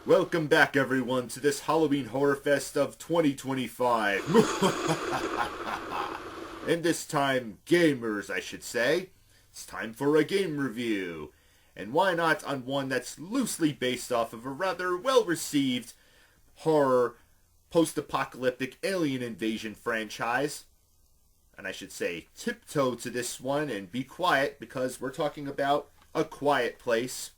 Welcome back, everyone, to this Halloween Horror Fest of 2025. And this time, gamers, I should say. It's time for a game review. And why not on one that's loosely based off of a rather well-received horror post-apocalyptic alien invasion franchise. And I should say, tiptoe to this one and be quiet because we're talking about A Quiet Place,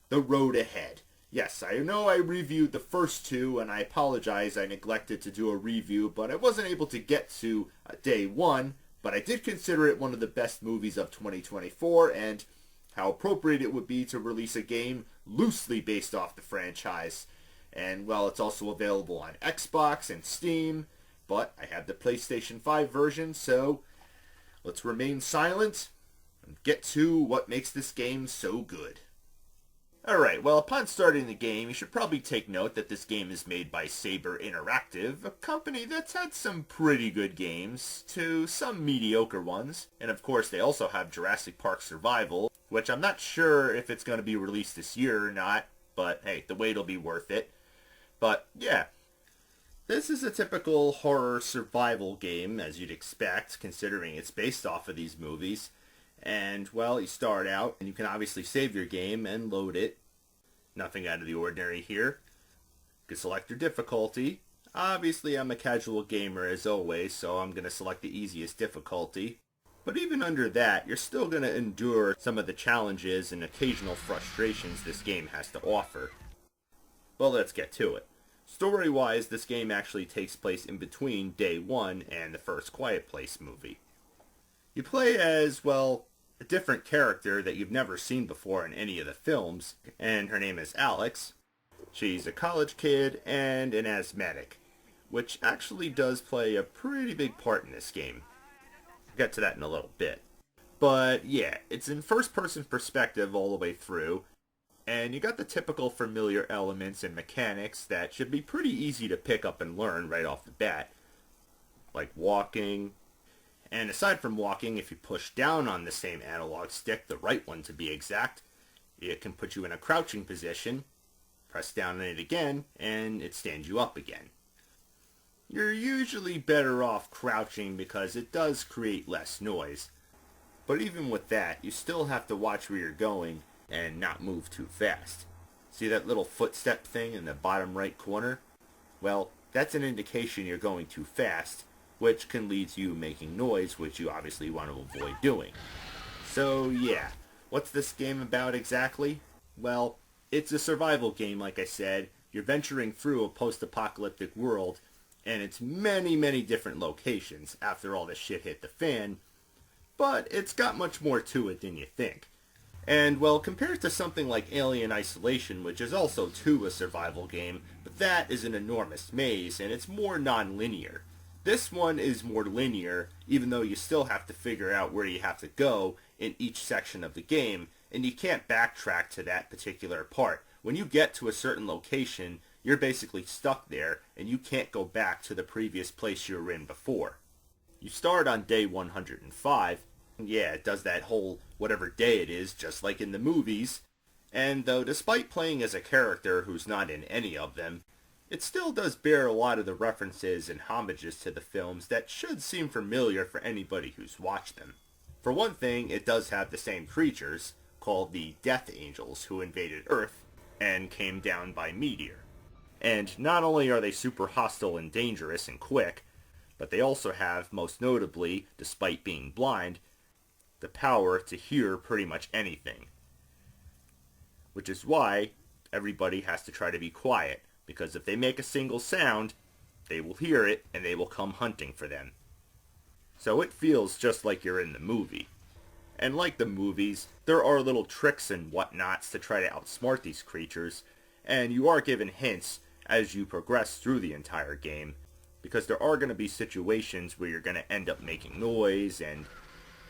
The Road Ahead. Yes, I know I reviewed the first two, and I apologize I neglected to do a review, but I wasn't able to get to day one, but I did consider it one of the best movies of 2024, and how appropriate it would be to release a game loosely based off the franchise. And, well, it's also available on Xbox and Steam, but I have the PlayStation 5 version, so let's remain silent and get to what makes this game so good. Alright, well, upon starting the game, you should probably take note that this game is made by Saber Interactive, a company that's had some pretty good games, to some mediocre ones. And of course, they also have Jurassic Park Survival, which I'm not sure if it's going to be released this year or not, but hey, the wait'll be worth it. But yeah, this is a typical horror survival game, as you'd expect, considering it's based off of these movies. And, well, you start out, and you can obviously save your game and load it. Nothing out of the ordinary here. You can select your difficulty. Obviously, I'm a casual gamer as always, so I'm going to select the easiest difficulty. But even under that, you're still going to endure some of the challenges and occasional frustrations this game has to offer. Well, let's get to it. Story-wise, this game actually takes place in between Day 1 and the first Quiet Place movie. You play as, well, a different character that you've never seen before in any of the films, and her name is Alex. She's a college kid and an asthmatic, which actually does play a pretty big part in this game. I'll get to that in a little bit. But yeah, it's in first-person perspective all the way through, and you got the typical familiar elements and mechanics that should be pretty easy to pick up and learn right off the bat, like walking. And aside from walking, if you push down on the same analog stick, the right one to be exact, it can put you in a crouching position, press down on it again, and it stands you up again. You're usually better off crouching because it does create less noise. But even with that, you still have to watch where you're going and not move too fast. See that little footstep thing in the bottom right corner? Well, that's an indication you're going too fast, which can lead to you making noise, which you obviously want to avoid doing. So yeah, what's this game about exactly? Well, it's a survival game, like I said. You're venturing through a post-apocalyptic world, and it's many different locations after all this shit hit the fan, but it's got much more to it than you think. And, well, compared to something like Alien Isolation, which is also too a survival game, but that is an enormous maze, and it's more non-linear. This one is more linear, even though you still have to figure out where you have to go in each section of the game, and you can't backtrack to that particular part. When you get to a certain location, you're basically stuck there, and you can't go back to the previous place you were in before. You start on day 105, and yeah, it does that whole whatever day it is, just like in the movies, and though despite playing as a character who's not in any of them, it still does bear a lot of the references and homages to the films that should seem familiar for anybody who's watched them. For one thing, it does have the same creatures, called the Death Angels, who invaded Earth and came down by meteor. And not only are they super hostile and dangerous and quick, but they also have, most notably, despite being blind, the power to hear pretty much anything. Which is why everybody has to try to be quiet, because if they make a single sound, they will hear it and they will come hunting for them. So it feels just like you're in the movie. And like the movies, there are little tricks and whatnots to try to outsmart these creatures, and you are given hints as you progress through the entire game, because there are going to be situations where you're going to end up making noise and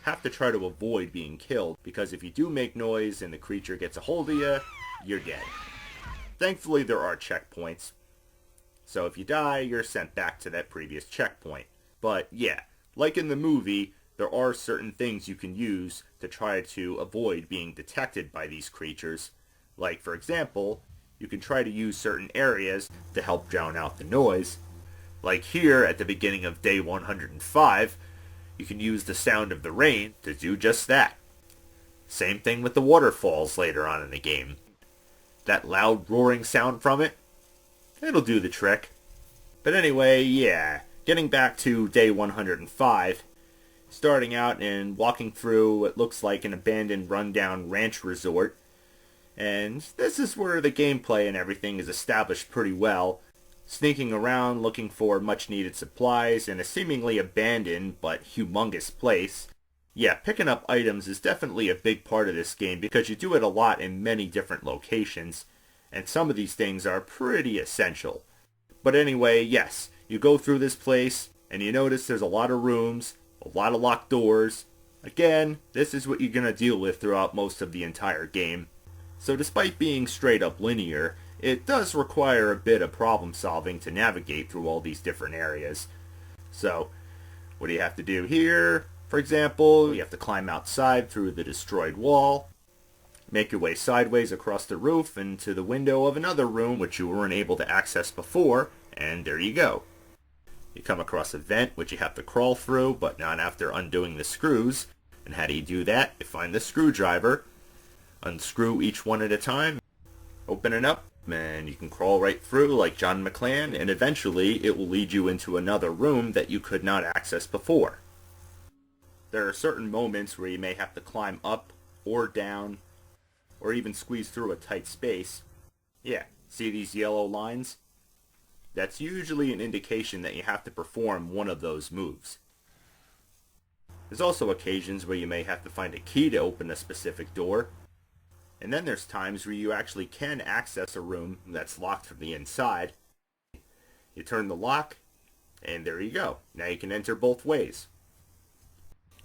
have to try to avoid being killed, because if you do make noise and the creature gets a hold of you, you're dead. Thankfully, there are checkpoints, so if you die, you're sent back to that previous checkpoint. But yeah, like in the movie, there are certain things you can use to try to avoid being detected by these creatures. Like, for example, you can try to use certain areas to help drown out the noise. Like here at the beginning of day 105, you can use the sound of the rain to do just that. Same thing with the waterfalls later on in the game. That loud roaring sound from it, it'll do the trick. But anyway, yeah, getting back to day 105, starting out and walking through what looks like an abandoned rundown ranch resort. And this is where the gameplay and everything is established pretty well. Sneaking around looking for much needed supplies in a seemingly abandoned but humongous place. Yeah, picking up items is definitely a big part of this game because you do it a lot in many different locations, and some of these things are pretty essential. But anyway, yes, you go through this place and you notice there's a lot of rooms, a lot of locked doors. Again, this is what you're going to deal with throughout most of the entire game. So despite being straight up linear, it does require a bit of problem solving to navigate through all these different areas. So, what do you have to do here? For example, you have to climb outside through the destroyed wall, make your way sideways across the roof into the window of another room which you weren't able to access before, and there you go. You come across a vent which you have to crawl through, but not after undoing the screws. And how do you do that? You find the screwdriver, unscrew each one at a time, open it up, and you can crawl right through like John McClane, and eventually it will lead you into another room that you could not access before. There are certain moments where you may have to climb up or down, or even squeeze through a tight space. Yeah, see these yellow lines? That's usually an indication that you have to perform one of those moves. There's also occasions where you may have to find a key to open a specific door. And then there's times where you actually can access a room that's locked from the inside. You turn the lock, and there you go. Now you can enter both ways.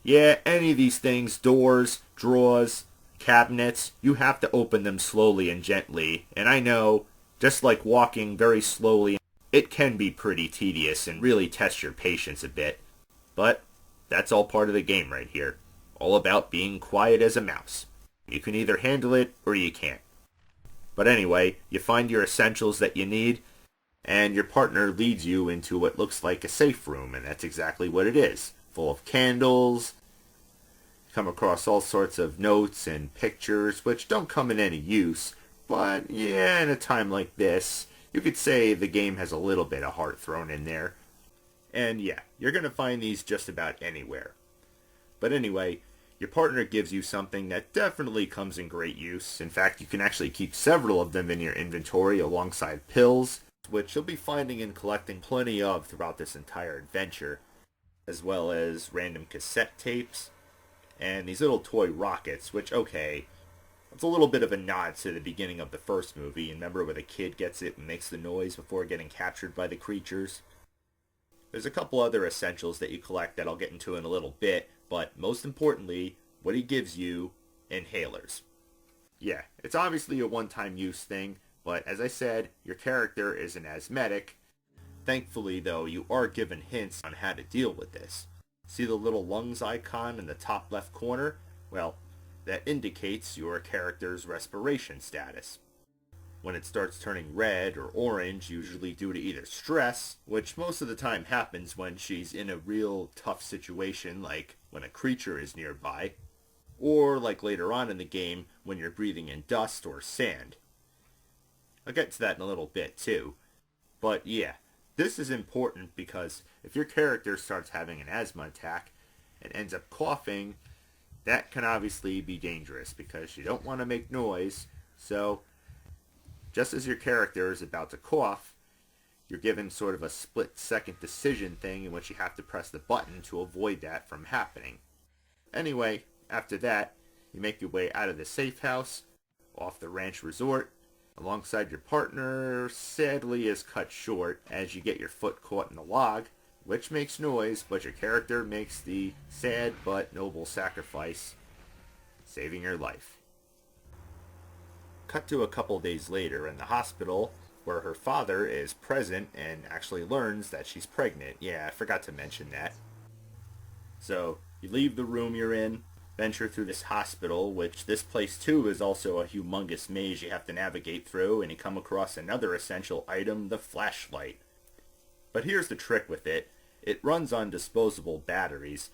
Yeah, any of these things, doors, drawers, cabinets, you have to open them slowly and gently. And I know, just like walking very slowly, it can be pretty tedious and really test your patience a bit. But that's all part of the game right here. All about being quiet as a mouse. You can either handle it or you can't. But anyway, you find your essentials that you need, and your partner leads you into what looks like a safe room, and that's exactly what it is. Full of candles. You come across all sorts of notes and pictures, which don't come in any use, but yeah, in a time like this, you could say the game has a little bit of heart thrown in there. And yeah, you're going to find these just about anywhere. But anyway, your partner gives you something that definitely comes in great use. In fact, you can actually keep several of them in your inventory alongside pills, which you'll be finding and collecting plenty of throughout this entire adventure, as well as random cassette tapes, and these little toy rockets, which, okay, it's a little bit of a nod to the beginning of the first movie. Remember where the kid gets it and makes the noise before getting captured by the creatures? There's a couple other essentials that you collect that I'll get into in a little bit, but most importantly, what he gives you, inhalers. Yeah, it's obviously a one-time use thing, but as I said, your character is an asthmatic. Thankfully, though, you are given hints on how to deal with this. See the little lungs icon in the top left corner? Well, that indicates your character's respiration status. When it starts turning red or orange, usually due to either stress, which most of the time happens when she's in a real tough situation, like when a creature is nearby, or like later on in the game when you're breathing in dust or sand. I'll get to that in a little bit too. But yeah, this is important because if your character starts having an asthma attack and ends up coughing, that can obviously be dangerous because you don't want to make noise. So just as your character is about to cough, you're given sort of a split-second decision thing in which you have to press the button to avoid that from happening. Anyway, after that, you make your way out of the safe house, off the ranch resort, alongside your partner sadly is cut short as you get your foot caught in the log, which makes noise, but your character makes the sad but noble sacrifice, saving your life. Cut to a couple days later in the hospital, where her father is present and actually learns that she's pregnant. Yeah, I forgot to mention that. So, you leave the room you're in, venture through this hospital, which this place too is also a humongous maze you have to navigate through, and you come across another essential item, the flashlight. But here's the trick with it. It runs on disposable batteries,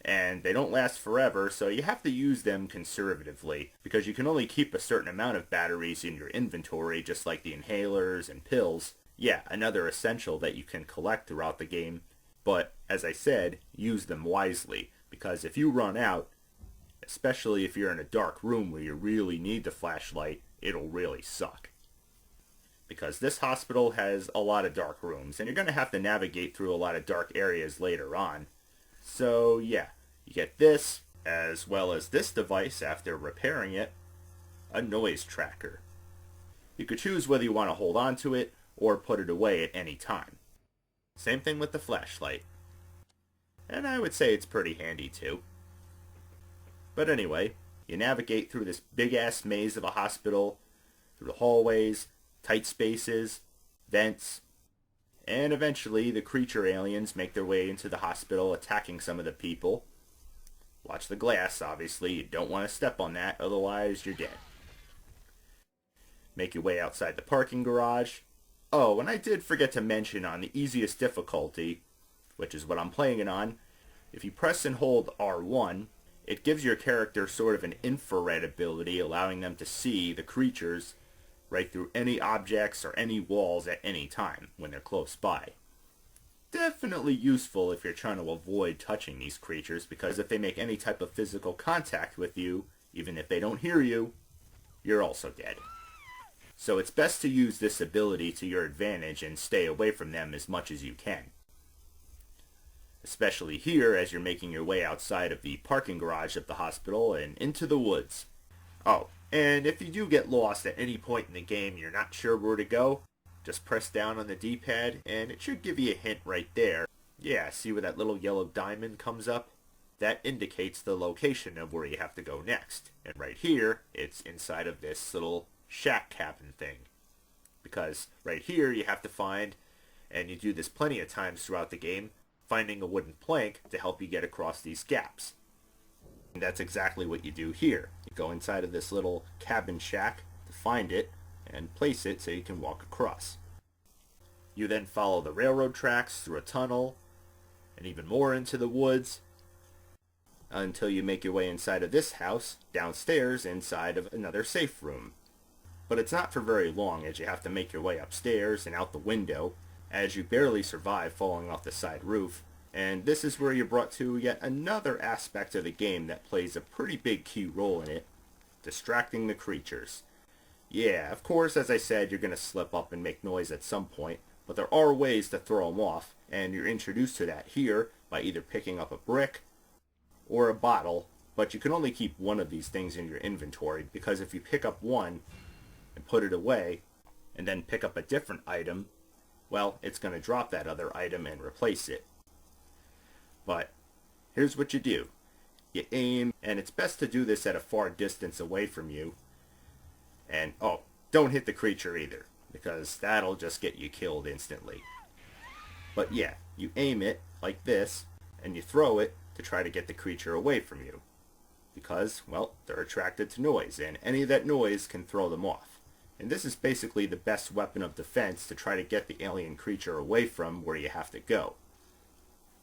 and they don't last forever, so you have to use them conservatively, because you can only keep a certain amount of batteries in your inventory, just like the inhalers and pills. Yeah, another essential that you can collect throughout the game, but as I said, use them wisely, because if you run out, especially if you're in a dark room where you really need the flashlight, it'll really suck. Because this hospital has a lot of dark rooms, and you're going to have to navigate through a lot of dark areas later on. So yeah, you get this, as well as this device after repairing it, a noise tracker. You could choose whether you want to hold on to it or put it away at any time. Same thing with the flashlight. And I would say it's pretty handy too. But anyway, you navigate through this big-ass maze of a hospital, through the hallways, tight spaces, vents, and eventually the creature aliens make their way into the hospital, attacking some of the people. Watch the glass, obviously. You don't want to step on that, otherwise you're dead. Make your way outside the parking garage. Oh, and I did forget to mention on the easiest difficulty, which is what I'm playing it on, if you press and hold R1, it gives your character sort of an infrared ability, allowing them to see the creatures right through any objects or any walls at any time when they're close by. Definitely useful if you're trying to avoid touching these creatures, because if they make any type of physical contact with you, even if they don't hear you, you're also dead. So it's best to use this ability to your advantage and stay away from them as much as you can. Especially here as you're making your way outside of the parking garage of the hospital and into the woods. Oh, and if you do get lost at any point in the game and you're not sure where to go, just press down on the D-pad and it should give you a hint right there. Yeah, see where that little yellow diamond comes up? That indicates the location of where you have to go next. And right here, it's inside of this little shack cabin thing. Because right here you have to find, and you do this plenty of times throughout the game, finding a wooden plank to help you get across these gaps. And that's exactly what you do here. You go inside of this little cabin shack to find it and place it so you can walk across. You then follow the railroad tracks through a tunnel and even more into the woods until you make your way inside of this house, downstairs inside of another safe room. But it's not for very long, as you have to make your way upstairs and out the window as you barely survive falling off the side roof. And this is where you're brought to yet another aspect of the game that plays a pretty big key role in it, distracting the creatures. Yeah, of course, as I said, you're going to slip up and make noise at some point, but there are ways to throw them off, and you're introduced to that here by either picking up a brick or a bottle, but you can only keep one of these things in your inventory, because if you pick up one and put it away, and then pick up a different item, well, it's going to drop that other item and replace it. But here's what you do. You aim, and it's best to do this at a far distance away from you. And, oh, don't hit the creature either, because that'll just get you killed instantly. But yeah, you aim it like this, and you throw it to try to get the creature away from you. Because, well, they're attracted to noise, and any of that noise can throw them off. And this is basically the best weapon of defense to try to get the alien creature away from where you have to go.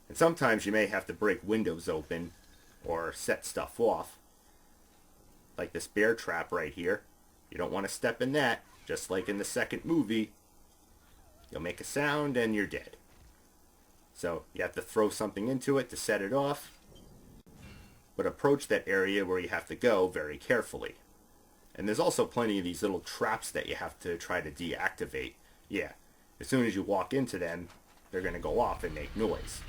And sometimes you may have to break windows open or set stuff off. Like this bear trap right here. You don't want to step in that, just like in the second movie. You'll make a sound and you're dead. So you have to throw something into it to set it off. But approach that area where you have to go very carefully. And there's also plenty of these little traps that you have to try to deactivate. Yeah, as soon as you walk into them, they're going to go off and make noise.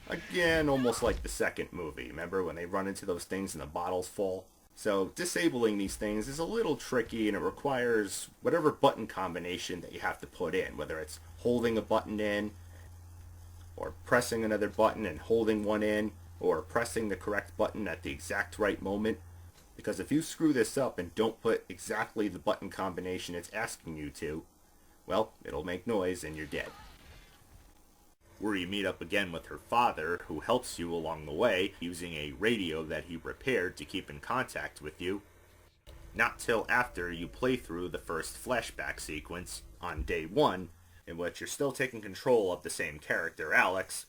Again, almost like the second movie. Remember when they run into those things and the bottles fall? So disabling these things is a little tricky, and it requires whatever button combination that you have to put in, whether it's holding a button in, or pressing another button and holding one in, or pressing the correct button at the exact right moment. Because if you screw this up and don't put exactly the button combination it's asking you to, well, it'll make noise and you're dead. where you meet up again with her father, who helps you along the way using a radio that he repaired to keep in contact with you. Not till after you play through the first flashback sequence on day 1, in which you're still taking control of the same character, Alex,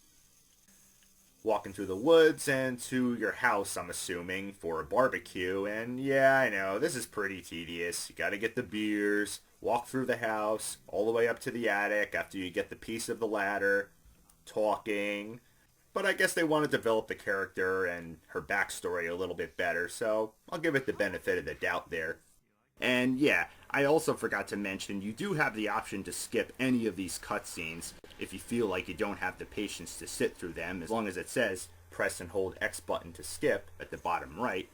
walking through the woods and to your house, I'm assuming, for a barbecue. And yeah, I know, this is pretty tedious. You gotta get the beers, walk through the house, all the way up to the attic after you get the piece of the ladder, talking. But I guess they want to develop the character and her backstory a little bit better, so I'll give it the benefit of the doubt there. And yeah, I also forgot to mention, you do have the option to skip any of these cutscenes if you feel like you don't have the patience to sit through them, as long as it says press and hold X button to skip at the bottom right.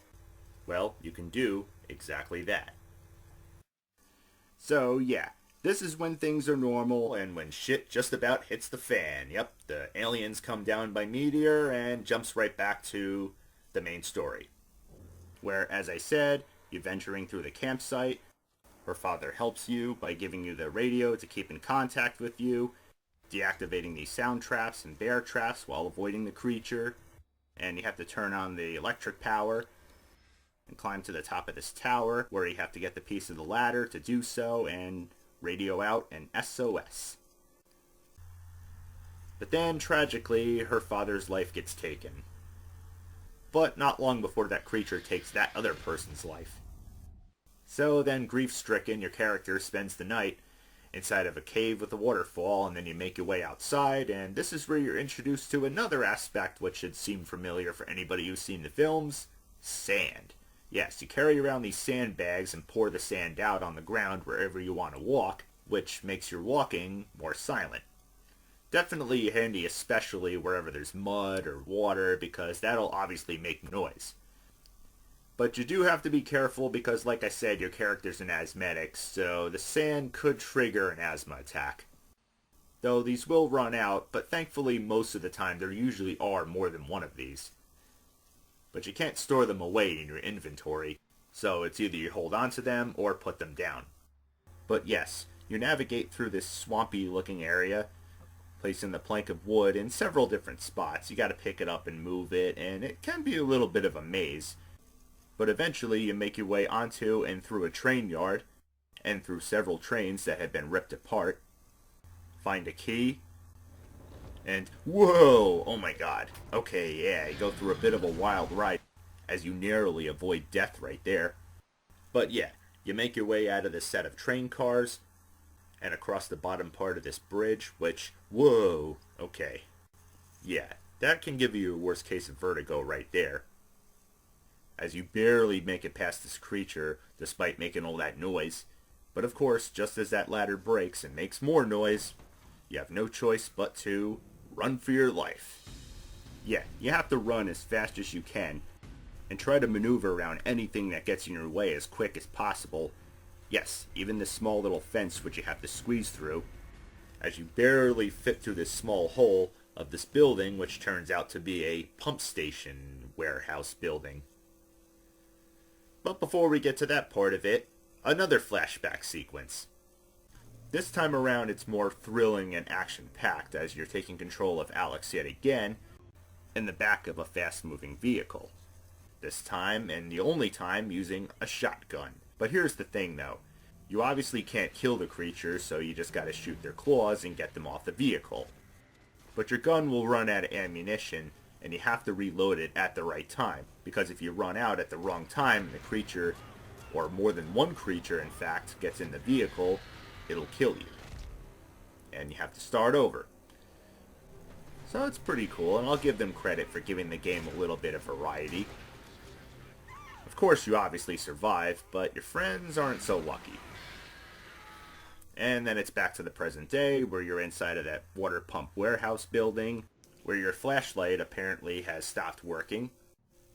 Well, you can do exactly that. So yeah, this is when things are normal and when shit just about hits the fan. Yep, the aliens come down by meteor and jumps right back to the main story, where, as I said, you're venturing through the campsite. Her father helps you by giving you the radio to keep in contact with you, deactivating these sound traps and bear traps while avoiding the creature, and you have to turn on the electric power and climb to the top of this tower, where you have to get the piece of the ladder to do so and radio out an SOS. But then, tragically, her father's life gets taken. But not long before that creature takes that other person's life. So then, grief-stricken, your character spends the night inside of a cave with a waterfall, and then you make your way outside, and this is where you're introduced to another aspect which should seem familiar for anybody who's seen the films: sand. Yes, you carry around these sandbags and pour the sand out on the ground wherever you want to walk, which makes your walking more silent. Definitely handy, especially wherever there's mud or water, because that'll obviously make noise. But you do have to be careful because, like I said, your character's an asthmatic, so the sand could trigger an asthma attack. Though these will run out, but thankfully most of the time there usually are more than one of these. But you can't store them away in your inventory, so it's either you hold on to them or put them down. But yes, you navigate through this swampy looking area, placing the plank of wood in several different spots. You gotta pick it up and move it, and it can be a little bit of a maze. But eventually you make your way onto and through a train yard, and through several trains that have been ripped apart. Find a key, and whoa, oh my god. Okay, yeah, you go through a bit of a wild ride as you narrowly avoid death right there. But yeah, you make your way out of this set of train cars and across the bottom part of this bridge, which, whoa, okay. Yeah, that can give you a worst case of vertigo right there, as you barely make it past this creature despite making all that noise. But of course, just as that ladder breaks and makes more noise, you have no choice but to run for your life. Yeah, you have to run as fast as you can and try to maneuver around anything that gets in your way as quick as possible. Yes, even this small little fence which you have to squeeze through, as you barely fit through this small hole of this building, which turns out to be a pump station warehouse building. But before we get to that part of it, another flashback sequence. This time around it's more thrilling and action-packed as you're taking control of Alex yet again in the back of a fast-moving vehicle. This time, and the only time, using a shotgun. But here's the thing though, you obviously can't kill the creatures, so you just gotta shoot their claws and get them off the vehicle. But your gun will run out of ammunition, and you have to reload it at the right time, because if you run out at the wrong time and the creature, or more than one creature in fact, gets in the vehicle, it'll kill you. And you have to start over. So it's pretty cool, and I'll give them credit for giving the game a little bit of variety. Of course you obviously survive, but your friends aren't so lucky. And then it's back to the present day, where you're inside of that water pump warehouse building, where your flashlight apparently has stopped working.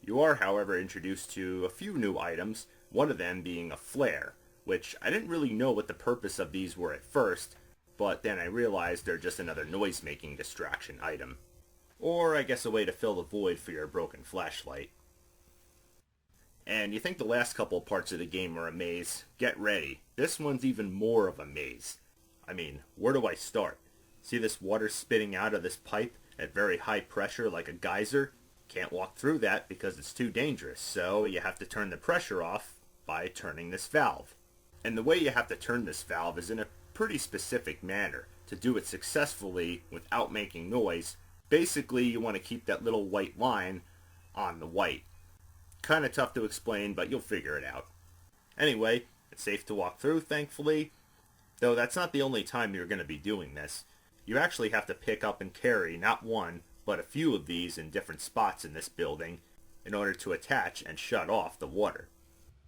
You are, however, introduced to a few new items, one of them being a flare, which I didn't really know what the purpose of these were at first, but then I realized they're just another noise-making distraction item. Or I guess a way to fill the void for your broken flashlight. And you think the last couple parts of the game are a maze? Get ready. This one's even more of a maze. I mean, where do I start? See this water spitting out of this pipe at very high pressure like a geyser? Can't walk through that because it's too dangerous, so you have to turn the pressure off by turning this valve. And the way you have to turn this valve is in a pretty specific manner. To do it successfully without making noise, basically you want to keep that little white line on the white. Kind of tough to explain, but you'll figure it out. Anyway, it's safe to walk through, thankfully. Though that's not the only time you're going to be doing this. You actually have to pick up and carry not one, but a few of these in different spots in this building in order to attach and shut off the water.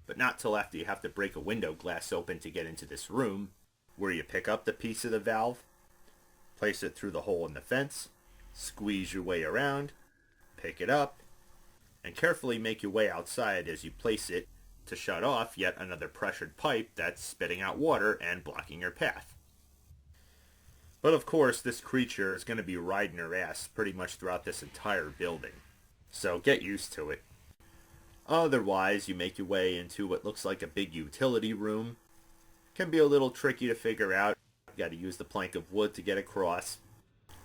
But not till after you have to break a window glass open to get into this room, where you pick up the piece of the valve, place it through the hole in the fence, squeeze your way around, pick it up, and carefully make your way outside as you place it to shut off yet another pressured pipe that's spitting out water and blocking your path. But of course, this creature is going to be riding her ass pretty much throughout this entire building, so get used to it. Otherwise, you make your way into what looks like a big utility room. Can be a little tricky to figure out. You got to use the plank of wood to get across.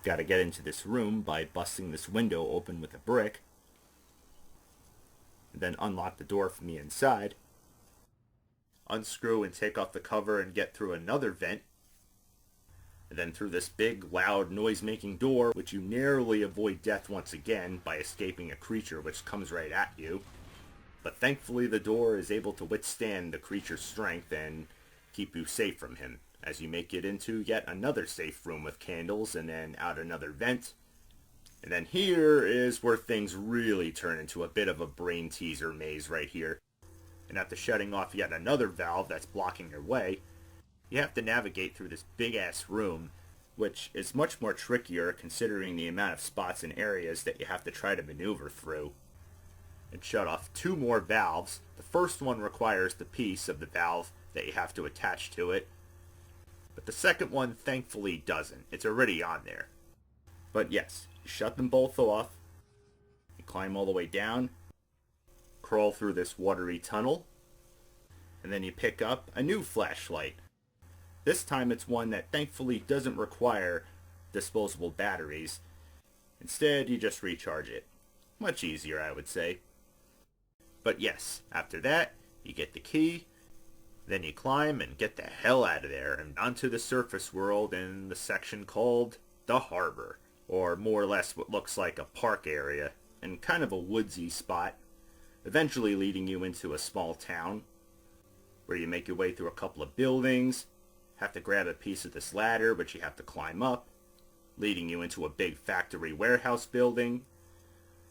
Got to get into this room by busting this window open with a brick. And then unlock the door from the inside. Unscrew and take off the cover and get through another vent. And then through this big, loud, noise-making door, which you narrowly avoid death once again by escaping a creature which comes right at you. But thankfully the door is able to withstand the creature's strength and keep you safe from him, as you make it into yet another safe room with candles, and then out another vent. And then here is where things really turn into a bit of a brain teaser maze right here. And after shutting off yet another valve that's blocking your way, you have to navigate through this big-ass room, which is much more trickier considering the amount of spots and areas that you have to try to maneuver through. And shut off two more valves. The first one requires the piece of the valve that you have to attach to it. But the second one thankfully doesn't. It's already on there. But yes, you shut them both off. You climb all the way down. Crawl through this watery tunnel. And then you pick up a new flashlight. This time it's one that thankfully doesn't require disposable batteries. Instead, you just recharge it. Much easier, I would say. But yes, after that, you get the key. Then you climb and get the hell out of there and onto the surface world in the section called the harbor, or more or less what looks like a park area and kind of a woodsy spot, eventually leading you into a small town where you make your way through a couple of buildings, have to grab a piece of this ladder which you have to climb up, leading you into a big factory warehouse building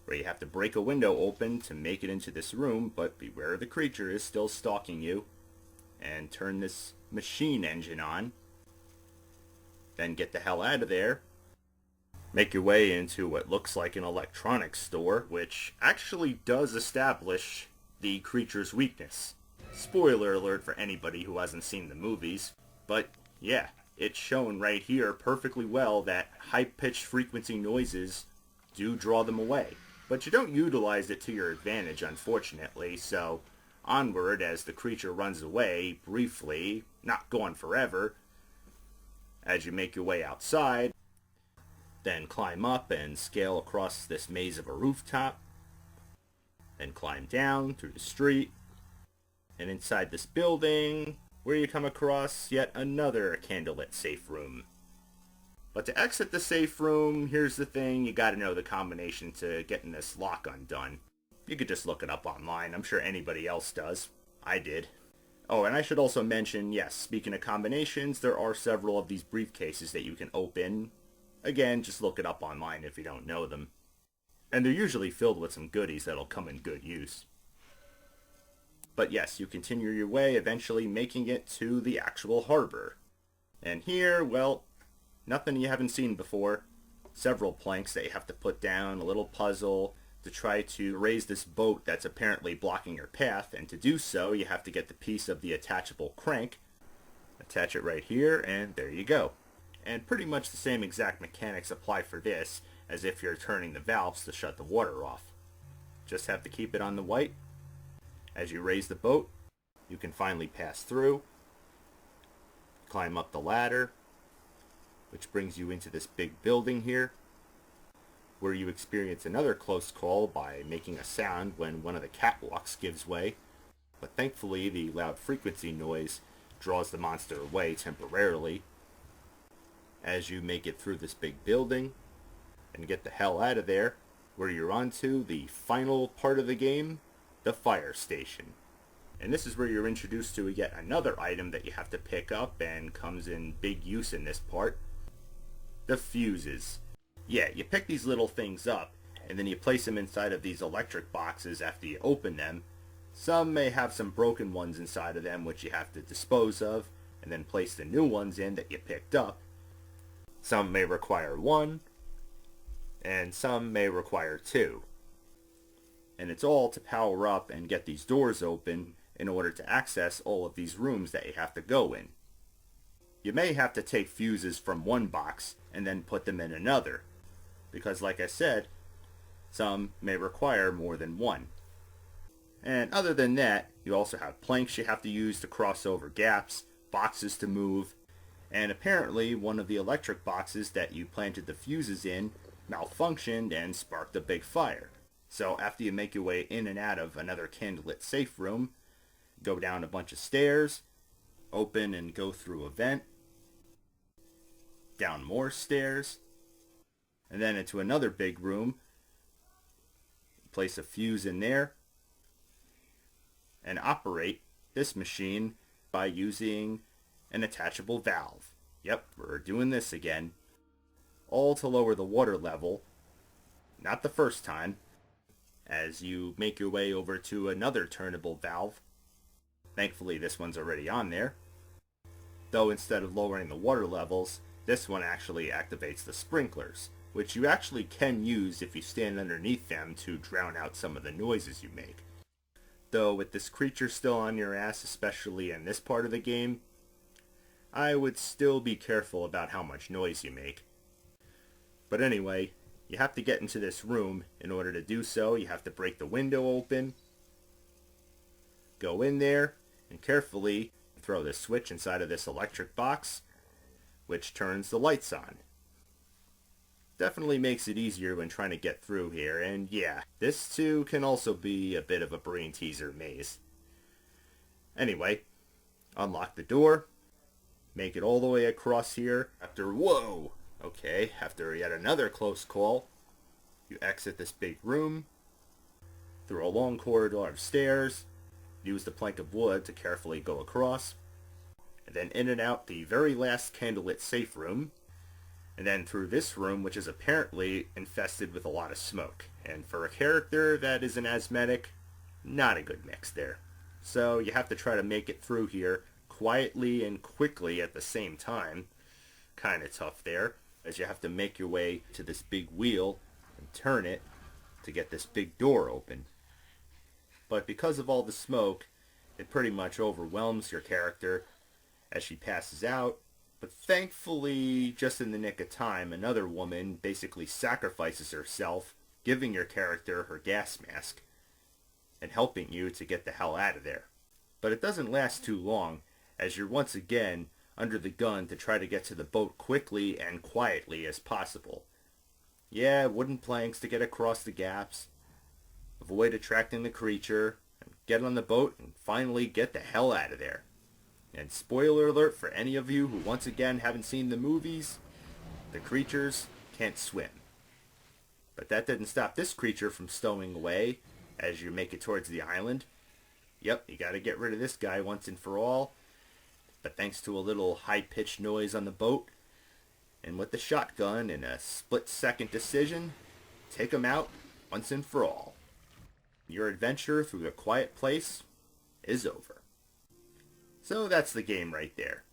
where you have to break a window open to make it into this room, but beware the creature is still stalking you. And turn this machine engine on. Then get the hell out of there. Make your way into what looks like an electronics store, which actually does establish the creature's weakness. Spoiler alert for anybody who hasn't seen the movies. But yeah, it's shown right here perfectly well that high-pitched frequency noises do draw them away. But you don't utilize it to your advantage, unfortunately, so onward as the creature runs away, briefly, not gone forever, as you make your way outside, then climb up and scale across this maze of a rooftop, then climb down through the street, and inside this building, where you come across yet another candlelit safe room. But to exit the safe room, here's the thing, you gotta know the combination to getting this lock undone. You could just look it up online. I'm sure anybody else does. I did. Oh, and I should also mention, yes, speaking of combinations, there are several of these briefcases that you can open. Again, just look it up online if you don't know them. And they're usually filled with some goodies that'll come in good use. But yes, you continue your way, eventually making it to the actual harbor. And here, well, nothing you haven't seen before. Several planks that you have to put down, a little puzzle to try to raise this boat that's apparently blocking your path, and to do so you have to get the piece of the attachable crank, attach it right here, and there you go. And pretty much the same exact mechanics apply for this as if you're turning the valves to shut the water off. Just have to keep it on the white. As you raise the boat, you can finally pass through, climb up the ladder, which brings you into this big building here, where you experience another close call by making a sound when one of the catwalks gives way, but thankfully the loud frequency noise draws the monster away temporarily. As you make it through this big building and get the hell out of there, where you're on to the final part of the game, the fire station. And this is where you're introduced to yet another item that you have to pick up and comes in big use in this part. The fuses. Yeah, you pick these little things up and then you place them inside of these electric boxes after you open them. Some may have some broken ones inside of them which you have to dispose of and then place the new ones in that you picked up. Some may require one, and some may require two. And it's all to power up and get these doors open in order to access all of these rooms that you have to go in. You may have to take fuses from one box and then put them in another, because like I said, some may require more than one. And other than that, you also have planks you have to use to cross over gaps, boxes to move, and apparently one of the electric boxes that you planted the fuses in malfunctioned and sparked a big fire. So after you make your way in and out of another candlelit safe room, go down a bunch of stairs, open and go through a vent, down more stairs, and then into another big room, place a fuse in there, and operate this machine by using an attachable valve. Yep, we're doing this again. All to lower the water level, not the first time, as you make your way over to another turnable valve. Thankfully this one's already on there. Though instead of lowering the water levels, this one actually activates the sprinklers, which you actually can use if you stand underneath them to drown out some of the noises you make. Though with this creature still on your ass, especially in this part of the game, I would still be careful about how much noise you make. But anyway, you have to get into this room. In order to do so, you have to break the window open, go in there, and carefully throw the switch inside of this electric box, which turns the lights on. Definitely makes it easier when trying to get through here, and yeah, this too can also be a bit of a brain teaser maze. Anyway, unlock the door, make it all the way across here. After yet another close call, you exit this big room, through a long corridor of stairs, use the plank of wood to carefully go across, and then in and out the very last candlelit safe room, and then through this room, which is apparently infested with a lot of smoke. And for a character that is an asthmatic, not a good mix there. So you have to try to make it through here quietly and quickly at the same time. Kinda tough there, as you have to make your way to this big wheel and turn it to get this big door open. But because of all the smoke, it pretty much overwhelms your character as she passes out. But thankfully, just in the nick of time, another woman basically sacrifices herself, giving your character her gas mask and helping you to get the hell out of there. But it doesn't last too long, as you're once again under the gun to try to get to the boat quickly and quietly as possible. Yeah, wooden planks to get across the gaps, avoid attracting the creature, and get on the boat and finally get the hell out of there. And spoiler alert for any of you who once again haven't seen the movies, the creatures can't swim. But that didn't stop this creature from stowing away as you make it towards the island. Yep, you gotta get rid of this guy once and for all. But thanks to a little high-pitched noise on the boat, and with the shotgun in a split-second decision, take him out once and for all. Your adventure through the quiet place is over. So that's the game right there.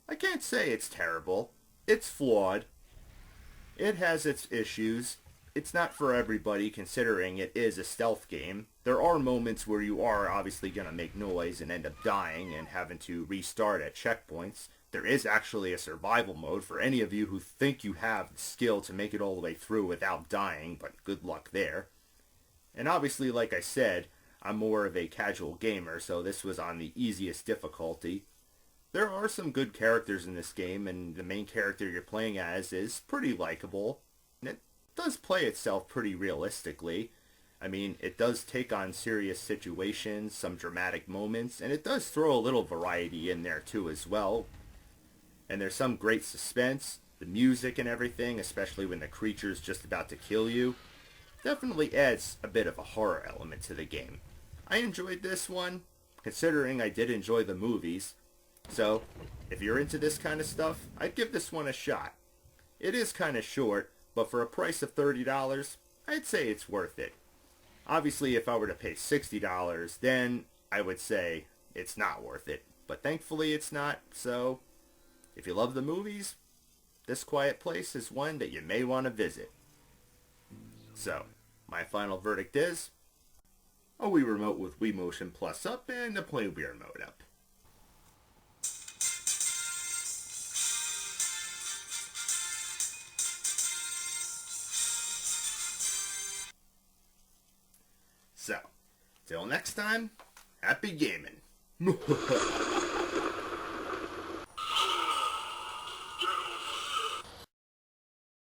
I can't say it's terrible. It's flawed. It has its issues. It's not for everybody, considering it is a stealth game. There are moments where you are obviously going to make noise and end up dying and having to restart at checkpoints. There is actually a survival mode for any of you who think you have the skill to make it all the way through without dying, but good luck there. And obviously, like I said, I'm more of a casual gamer, so this was on the easiest difficulty. There are some good characters in this game, and the main character you're playing as is pretty likable. And it does play itself pretty realistically. I mean, it does take on serious situations, some dramatic moments, and it does throw a little variety in there too as well. And there's some great suspense, the music and everything, especially when the creature's just about to kill you, definitely adds a bit of a horror element to the game. I enjoyed this one, considering I did enjoy the movies. So, if you're into this kind of stuff, I'd give this one a shot. It is kind of short, but for a price of $30, I'd say it's worth it. Obviously, if I were to pay $60, then I would say it's not worth it. But thankfully it's not, so if you love the movies, this quiet place is one that you may want to visit. So, my final verdict is a Wii Remote with Wii Motion Plus up and a Playwear mode up. So, till next time, happy gaming.